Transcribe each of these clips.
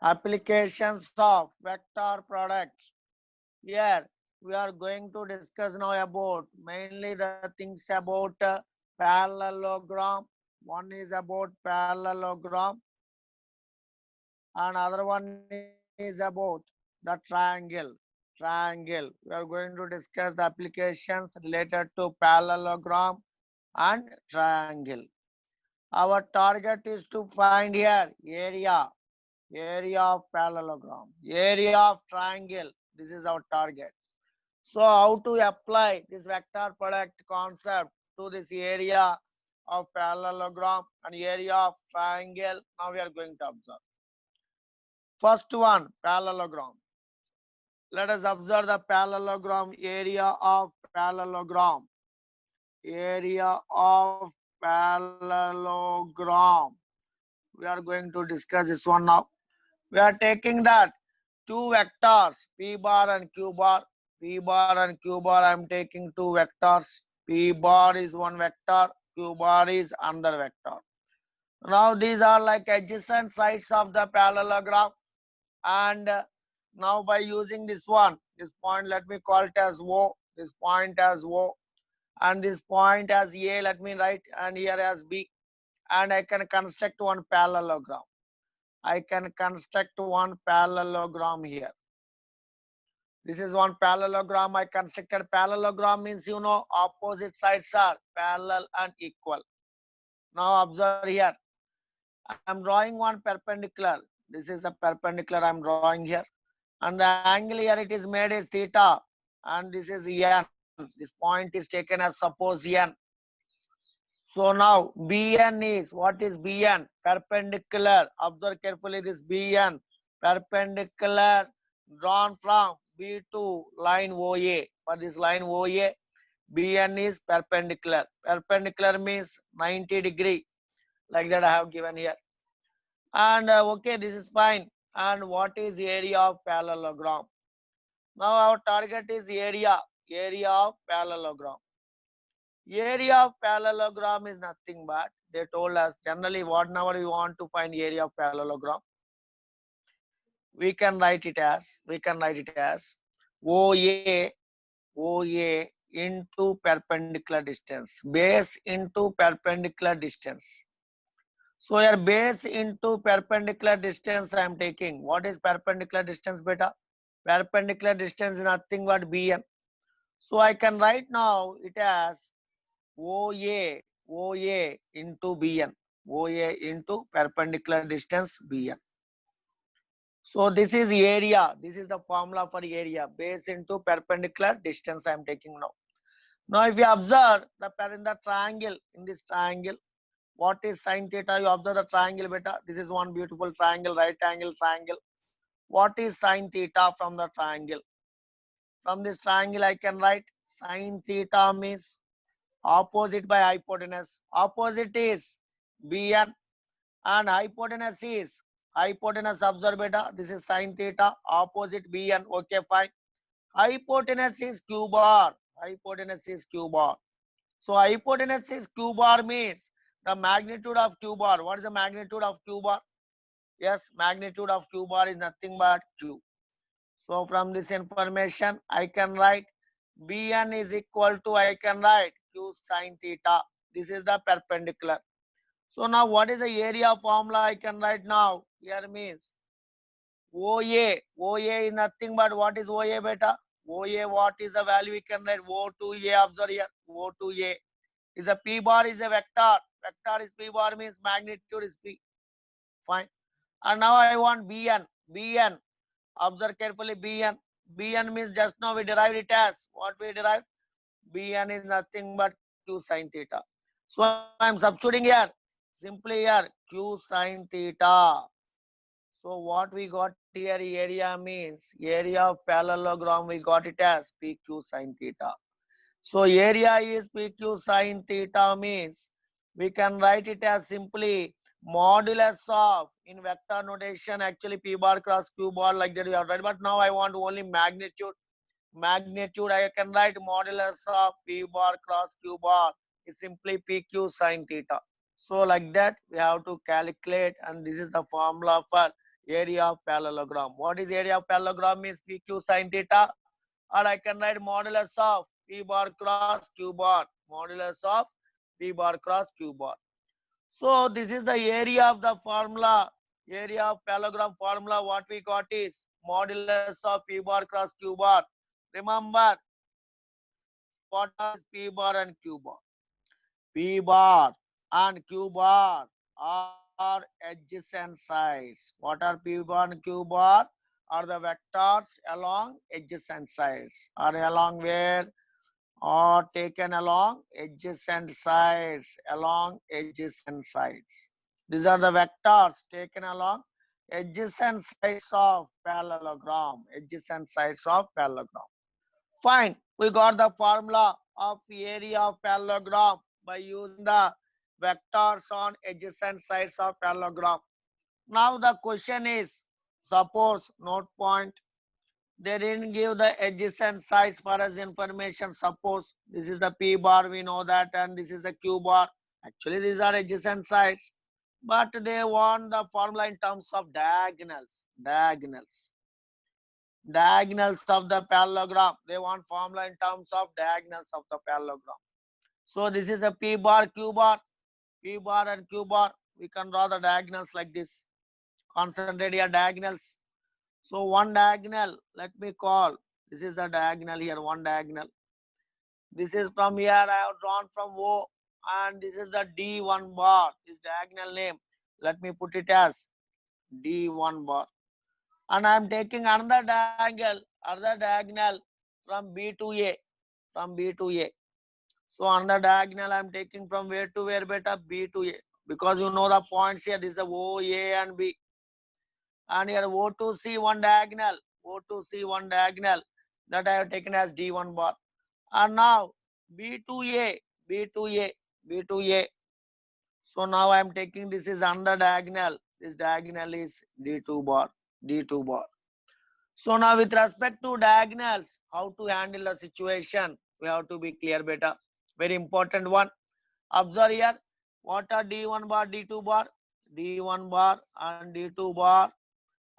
Applications of vector products. Here we are going to discuss now about mainly the things about parallelogram. One is about parallelogram and other one is about the triangle. We are going to discuss the applications related to parallelogram and triangle. Our target is to find here area of parallelogram, area of triangle. This is our target. So how to apply this vector product concept to this area of parallelogram and area of triangle? Now we are going to observe. First one, parallelogram. Let us observe the parallelogram, area of parallelogram. Area of parallelogram. We are going to discuss this one now. We are taking that two vectors, P bar and Q bar. P bar and Q bar, I am taking two vectors. P bar is one vector, Q bar is another vector. Now these are like adjacent sides of the parallelogram, and now by using this one, this point, let me call it as O, this point as O, and this point as A, let me write, and here as B, and I can construct one parallelogram. I can construct one parallelogram here. This is one parallelogram. I constructed. Parallelogram means, you know, opposite sides are parallel and equal. Now observe here. I am drawing one perpendicular. This is the perpendicular I am drawing here. And the angle here it is made is theta. And this is n. This point is taken as suppose n. So now Bn is, what is Bn? Perpendicular. Observe carefully this Bn. Perpendicular drawn from B to line OA. For this line OA, Bn is perpendicular. Perpendicular means 90 degree. Like that I have given here. And okay, this is fine. And what is area of parallelogram? Now our target is area of parallelogram. Area of parallelogram is nothing but, they told us generally whatever we want to find area of parallelogram, we can write it as OA into perpendicular distance, base into perpendicular distance. So here base into perpendicular distance I am taking. What is perpendicular distance, beta? Perpendicular distance is nothing but Bn. So I can write now it as OA into Bn. OA into perpendicular distance Bn. So this is area. This is the formula for area. Base into perpendicular distance I am taking now. Now if you observe in the triangle, in this triangle, what is sine theta? You observe the triangle, beta. This is one beautiful triangle, right angle triangle. What is sine theta from the triangle? From this triangle I can write sine theta means opposite by hypotenuse. Opposite is Bn and hypotenuse, observe beta. This is sine theta, opposite Bn. Okay, fine. Hypotenuse is Q bar. Hypotenuse is Q bar. So hypotenuse is Q bar means the magnitude of Q bar. What is the magnitude of Q bar? Yes, magnitude of Q bar is nothing but Q. So from this information, I can write Bn is equal to, I can write Q sine theta. This is the perpendicular. So now what is the area formula I can write now? Here means OA. OA is nothing but, what is OA, beta? OA, what is the value we can write? O to A, observe here. O to A is a P bar is a vector. Vector is P bar means magnitude is P. Fine. And now I want Bn. Bn. Observe carefully Bn. Bn means just now we derived it as, what we derived? Bn is nothing but Q sine theta. So I am substituting here. Simply here Q sine theta. So what we got here, area means area of parallelogram, we got it as PQ sine theta. So area is PQ sine theta means we can write it as simply modulus of, in vector notation actually P bar cross Q bar, like that we have written, but now I want only magnitude. Magnitude I can write modulus of P bar cross Q bar is simply PQ sine theta. So like that we have to calculate, and this is the formula for area of parallelogram. What is area of parallelogram? Means PQ sin theta, or I can write modulus of P bar cross Q bar, modulus of P bar cross Q bar. So this is the area of the formula, area of parallelogram formula. What we got is modulus of P bar cross Q bar. Remember, what is P bar and Q bar? P bar and Q bar are adjacent sides. What are P bar and Q bar? Are the vectors along adjacent sides, or along where, or taken along adjacent sides, along adjacent sides. These are the vectors taken along adjacent sides of parallelogram, adjacent sides of parallelogram. Fine, we got the formula of area of parallelogram by using the vectors on adjacent sides of parallelogram. Now the question is, suppose note point, they didn't give the adjacent sides for us information. Suppose this is the P bar, we know that, and this is the Q bar. Actually, these are adjacent sides, but they want the formula in terms of diagonals. Diagonals of the parallelogram. They want formula in terms of diagonals of the parallelogram. So this is a P bar, Q bar, P bar and Q bar. We can draw the diagonals like this. Concentrate here diagonals. So one diagonal, let me call, this is the diagonal here, one diagonal. This is from here, I have drawn from O, and this is the D1 bar, this diagonal name. Let me put it as D1 bar. And I am taking another diagonal from B to A, from B to A. So another diagonal I am taking from where to where, beta? B to A. Because you know the points here, this is O, A and B. And here O to C one diagonal, O to C one diagonal, that I have taken as D1 bar. And now B to A, B to A, B to A. So now I am taking, this is another diagonal. This diagonal is D2 bar, D2 bar. So now with respect to diagonals, how to handle the situation, we have to be clear, beta. Very important one. Observe here, what are D1 bar, D2 bar? D1 bar and D2 bar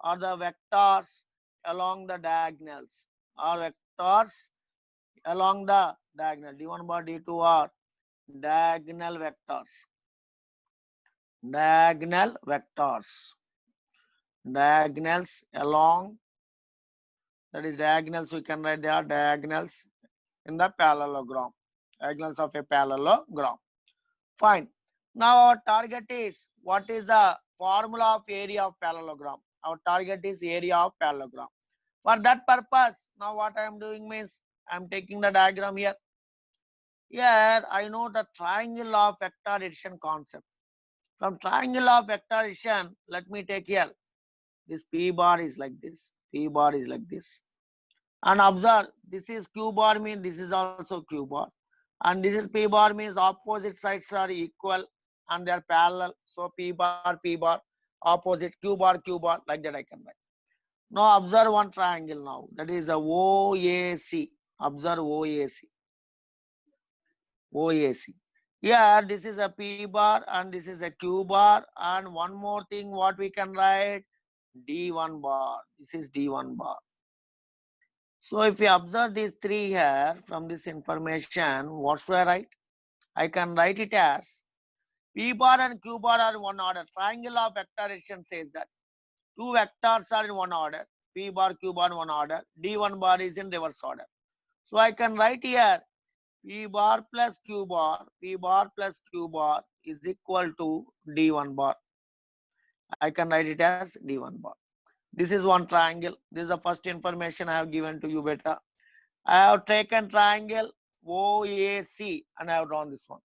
are the vectors along the diagonals, are vectors along the diagonal. D1 bar, D2 are diagonal vectors. Diagonal vectors. Diagonals along, that is diagonals, we can write they are diagonals in the parallelogram. Diagonals of a parallelogram. Fine. Now our target is, what is the formula of area of parallelogram? Our target is area of parallelogram. For that purpose, now what I am doing means, I am taking the diagram here. Here I know the triangle of vector addition concept. From triangle of vector addition, let me take here. This P bar is like this. P bar is like this. And observe, this is Q bar means this is also Q bar. And this is P bar means opposite sides are equal and they are parallel. So P bar, opposite Q bar, like that I can write. Now observe one triangle now. That is a OAC. Observe OAC. OAC. Here this is a P bar and this is a Q bar. And one more thing, what we can write? D1 bar. This is D1 bar. So if we observe these three here from this information, what should I write? I can write it as P bar and Q bar are in one order. Triangle of vector addition says that two vectors are in one order. P bar, Q bar in one order. D1 bar is in reverse order. So I can write here P bar plus Q bar, P bar plus Q bar is equal to D1 bar. I can write it as D1 bar. This is one triangle. This is the first information I have given to you, beta. I have taken triangle OAC and I have drawn this one.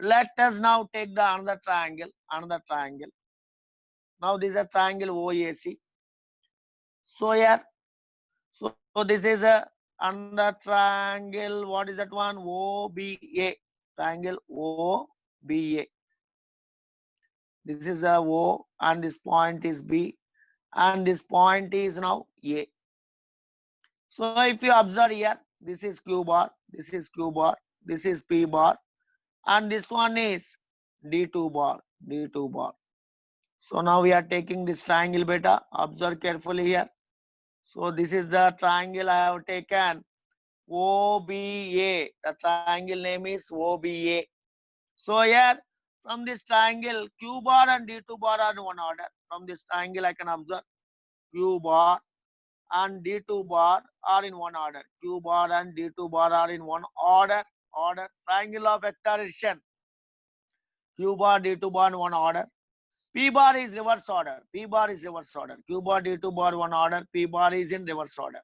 Let us now take the another triangle. Now this is a triangle OAC. So here, so this is a another triangle. What is that one? OBA. Triangle OBA. This is a O and this point is B and this point is now A. So if you observe here, this is Q bar, this is Q bar, this is P bar, and this one is D2 bar, D2 bar. So now we are taking this triangle beta. Observe carefully here. So this is the triangle I have taken. OBA. The triangle name is OBA. So here from this triangle Q bar and D2 bar are in one order. From this triangle I can observe Q bar and D2 bar are in one order. Q bar and D2 bar are in one order. Triangle of vector addition. Q bar D2 bar in one order. P bar is reverse order. P bar is reverse order. Q bar D2 bar one order. P bar is in reverse order.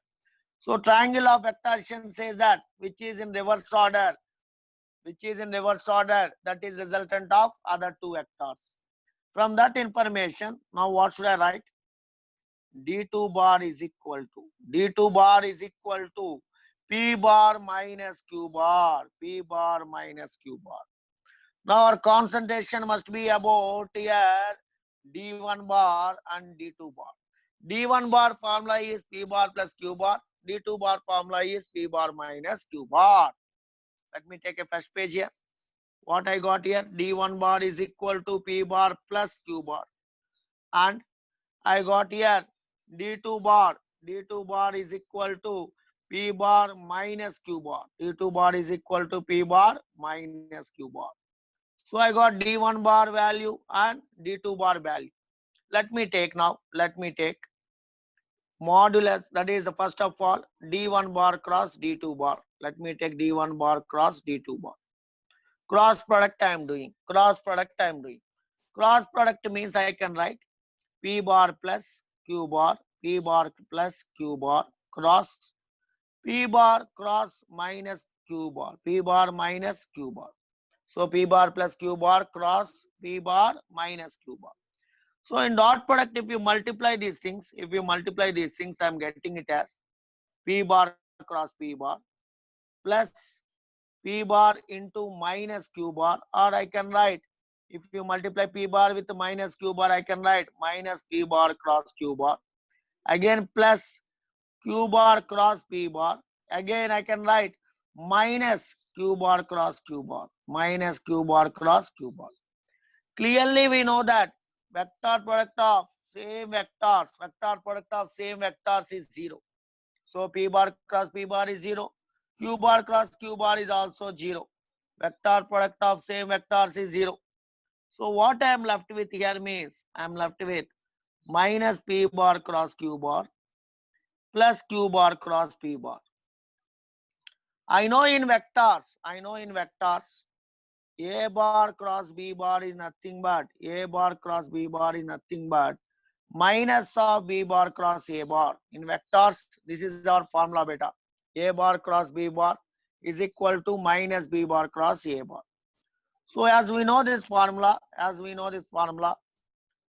So triangle of vector addition says that which is in reverse order. Which is in reverse order, that is resultant of other two vectors. From that information, now what should I write? D2 bar is equal to P bar minus Q bar. P bar minus Q bar. Now our concentration must be about here D1 bar and D2 bar. D1 bar formula is P bar plus Q bar. D2 bar formula is P bar minus Q bar. Let me take a first page here. What I got here? D1 bar is equal to P bar plus Q bar. And I got here D2 bar. D2 bar is equal to P bar minus Q bar. D2 bar is equal to P bar minus Q bar. So I got D1 bar value and D2 bar value. Let me take modulus, that is the first of all D1 bar cross D2 bar. Let me take D1 bar cross D2 bar. Cross product I am doing. Cross product means I can write P bar plus Q bar, P bar plus Q bar cross P bar cross minus Q bar, P bar minus Q bar. So P bar plus Q bar cross P bar minus Q bar. So in dot product, if you multiply these things, I'm getting it as P bar cross P bar plus P bar into minus Q bar, or I can write, if you multiply P bar with minus Q bar, I can write minus P bar cross Q bar. Again plus Q bar cross P bar. Again I can write minus Q bar cross Q bar. Minus Q bar cross Q bar. Clearly we know that vector product of same vectors is 0. So P bar cross P bar is 0. Q bar cross Q bar is also 0. Vector product of same vectors is 0. So what I am left with here means I am left with minus P bar cross Q bar plus Q bar cross P bar. I know in vectors A bar cross B bar is nothing but minus of B bar cross A bar. In vectors, this is our formula beta. A bar cross B bar is equal to minus B bar cross A bar. So as we know this formula,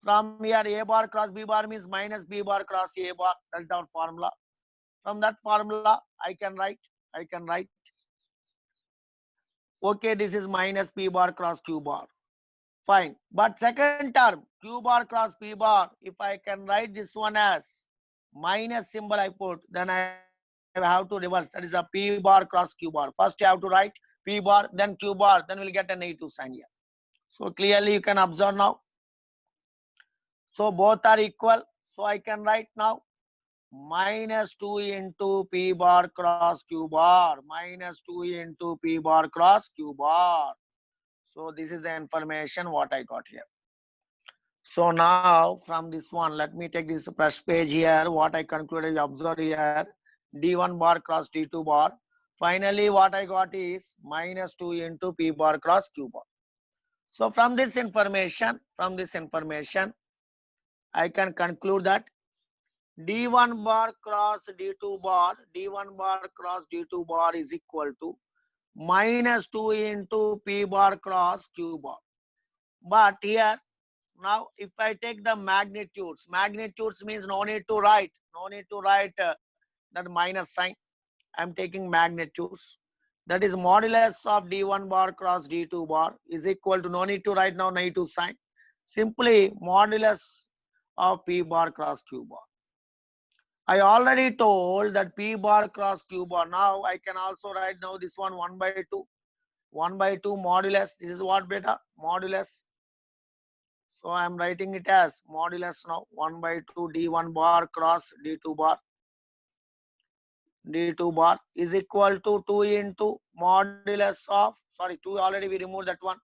from here A bar cross B bar means minus B bar cross A bar. That's our formula. From that formula, I can write, okay, this is minus P bar cross Q bar. Fine. But second term, Q bar cross P bar, if I can write this one as minus symbol I put, then I have to reverse. That is a P bar cross Q bar. First you have to write P bar, then Q bar, then we'll get a negative sign here. So clearly you can observe now. So both are equal. So I can write now minus 2 into P bar cross Q bar. Minus 2 into P bar cross Q bar. So this is the information what I got here. So now from this one, let me take this fresh page here. What I concluded, observe here, D1 bar cross D2 bar. Finally, what I got is minus 2 into P bar cross Q bar. So from this information, I can conclude that D1 bar cross D2 bar, is equal to minus 2 into P bar cross Q bar. But here, now if I take the magnitudes means no need to write that minus sign. I am taking magnitudes. That is modulus of D1 bar cross D2 bar is equal to, no need to write now negative sign, simply modulus of P bar cross Q bar. I already told that P bar cross Q bar. Now I can also write now this one 1 by 2 modulus. This is what beta? Modulus So I am writing it as modulus now 1 by 2 d1 bar cross d2 bar. d2 bar is equal to 2 into modulus of, sorry, 2 already we removed that one.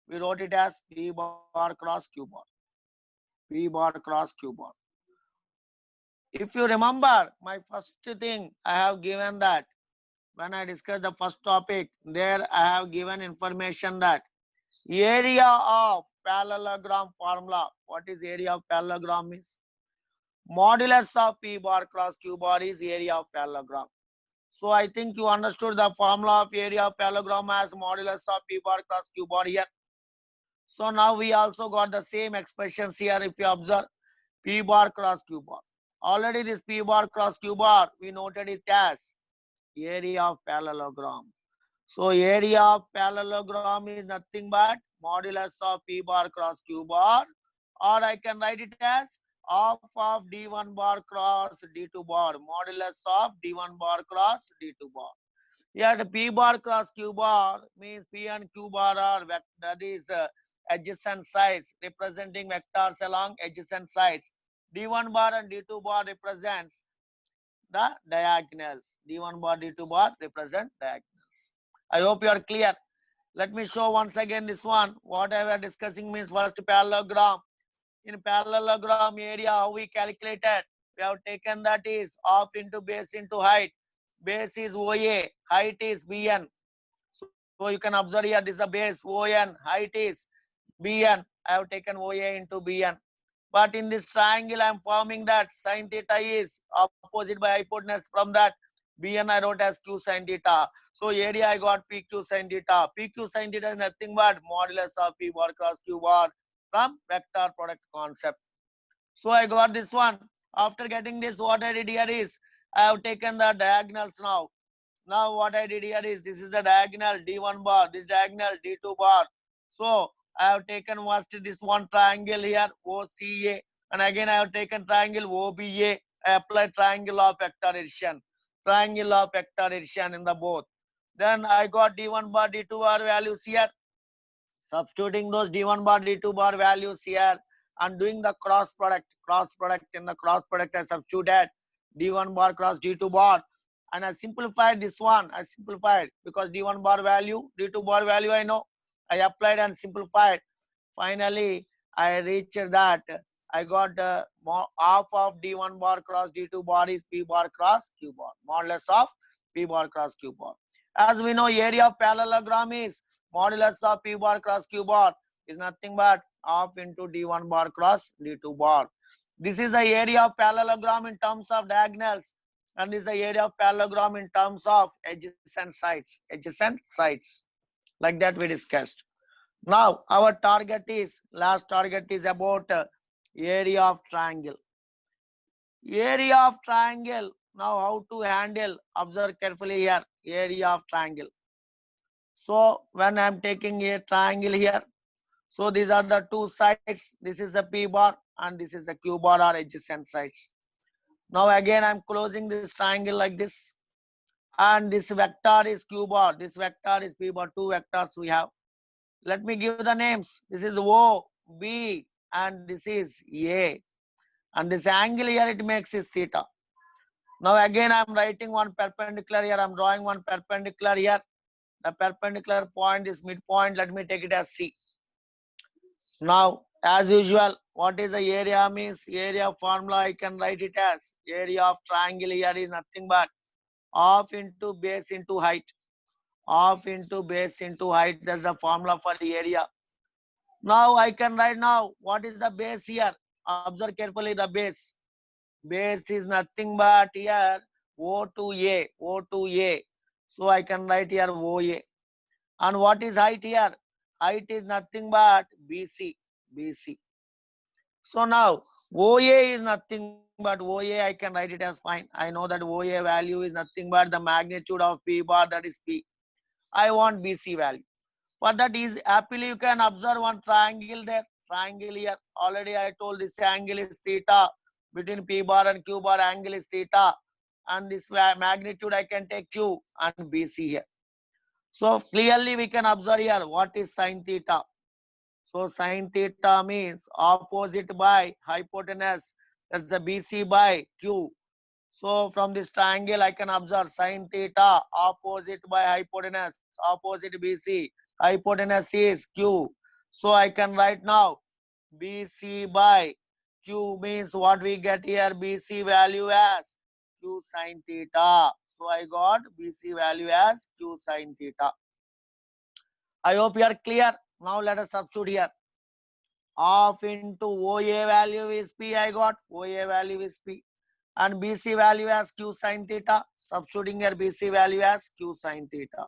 We wrote it as p bar cross q bar. P bar cross q bar. If you remember, my first thing I have given that when I discussed the first topic, there I have given information that area of parallelogram formula. What is area of parallelogram is? Modulus of p bar cross q bar is area of parallelogram. So I think you understood the formula of area of parallelogram as modulus of p bar cross q bar here. So now we also got the same expressions here if you observe p bar cross q bar. Already this p bar cross q bar, we noted it as area of parallelogram. So area of parallelogram is nothing but modulus of p bar cross q bar, or I can write it as half of d1 bar cross d2 bar, modulus of d1 bar cross d2 bar. Here the p bar cross q bar means p and q bar are that is adjacent sides representing vectors along adjacent sides. d1 bar and d2 bar represents the diagonals. d1 bar, d2 bar represent diagonals. I hope you are clear. Let me show once again this one. What I was discussing means first parallelogram. In parallelogram area, how we calculated? We have taken that is half into base into height. Base is OA, height is BN. So you can observe here, this is a base ON, height is BN. I have taken OA into BN. But in this triangle, I am forming that sin theta is opposite by hypotenuse. From that, BN I wrote as Q sin theta. So area I got PQ sin theta. PQ sin theta is nothing but modulus of P bar cross Q bar from vector product concept. So I got this one. After getting this, what I did here is I have taken the diagonals now. Now what I did here is this is the diagonal D1 bar, this diagonal D2 bar. So I have taken first this one triangle here OCA, and again I have taken triangle OBA. I apply triangle of vector addition. Triangle of vector addition in the both. Then I got D1 bar, D2 bar values here. Substituting those D1 bar, D2 bar values here and doing the cross product. In the cross product I substituted D1 bar cross D2 bar, and I simplified this one. I simplified because D1 bar value, D2 bar value I know. I applied and simplified. Finally, I reached that I got half of D1 bar cross D2 bar is P bar cross Q bar, modulus of P bar cross Q bar. As we know, area of parallelogram is modulus of P bar cross Q bar is nothing but half into D1 bar cross D2 bar. This is the area of parallelogram in terms of diagonals, and this is the area of parallelogram in terms of adjacent sides. Adjacent sides. Like that we discussed. Now our target is, last target is about area of triangle. Area of triangle. Now how to handle? Observe carefully here. Area of triangle. So when I am taking a triangle here, so these are the two sides. This is a P bar and this is a Q bar or adjacent sides. Now again I am closing this triangle like this, and this vector is Q bar. This vector is P bar. Two vectors we have. Let me give the names. This is O, B, and this is A. And this angle here it makes is theta. Now again I am writing one perpendicular here. I am drawing one perpendicular here. The perpendicular point is midpoint. Let me take it as C. Now as usual, what is the area means? Area formula I can write it as area of triangle here is nothing but half into base into height. Half into base into height. That's the formula for the area. Now I can write now what is the base here. Observe carefully the base. Base is nothing but here O to A. O to A. So I can write here OA. And what is height here? Height is nothing but BC. BC. So now OA is nothing but OA. I can write it as fine. I know that OA value is nothing but the magnitude of P bar, that is P. I want BC value. For that is happily you can observe one triangle there. Triangle here. Already I told this angle is theta. Between P bar and Q bar angle is theta. And this magnitude I can take Q and BC here. So clearly we can observe here what is sin theta. So sin theta means opposite by hypotenuse. That's the BC by Q. So from this triangle, I can observe sin theta opposite by hypotenuse, opposite BC. Hypotenuse is Q. So I can write now BC by Q means what we get here, BC value as Q sin theta. So I got BC value as Q sin theta. I hope you are clear. Now let us substitute here. Half into OA value is P. I got OA value is P. And BC value as Q sin theta. Substituting here BC value as Q sin theta.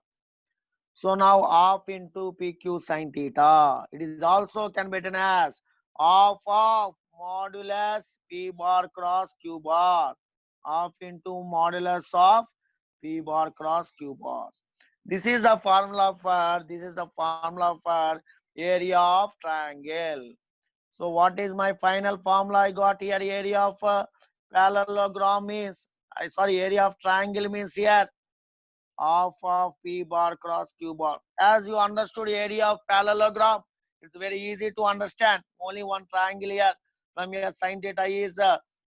So now half into PQ sin theta. It is also can be written as half of modulus P bar cross Q bar. Half into modulus of P bar cross Q bar. This is the formula for area of triangle. So what is my final formula? I got here area of parallelogram means area of triangle means here half of P bar cross Q bar. As you understood area of parallelogram, it's very easy to understand. Only one triangle here. From here sin theta is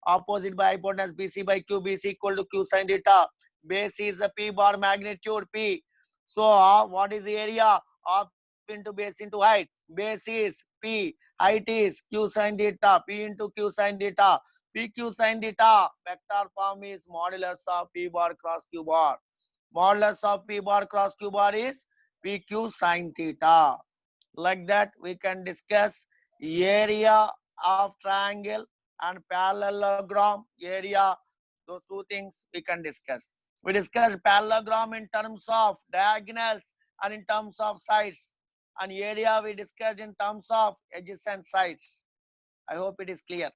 opposite by hypotenuse BC by Q. BC equal to Q sin theta. Base is P bar magnitude P. So what is the area of into base into height? Base is P. Height is Q sin theta. P into Q sin theta. PQ sin theta. Vector form is modulus of P bar cross Q bar. Modulus of P bar cross Q bar is PQ sin theta. Like that, we can discuss area of triangle and parallelogram area. Those two things we can discuss. We discuss parallelogram in terms of diagonals and in terms of sides. And area we discussed in terms of adjacent sides. I hope it is clear.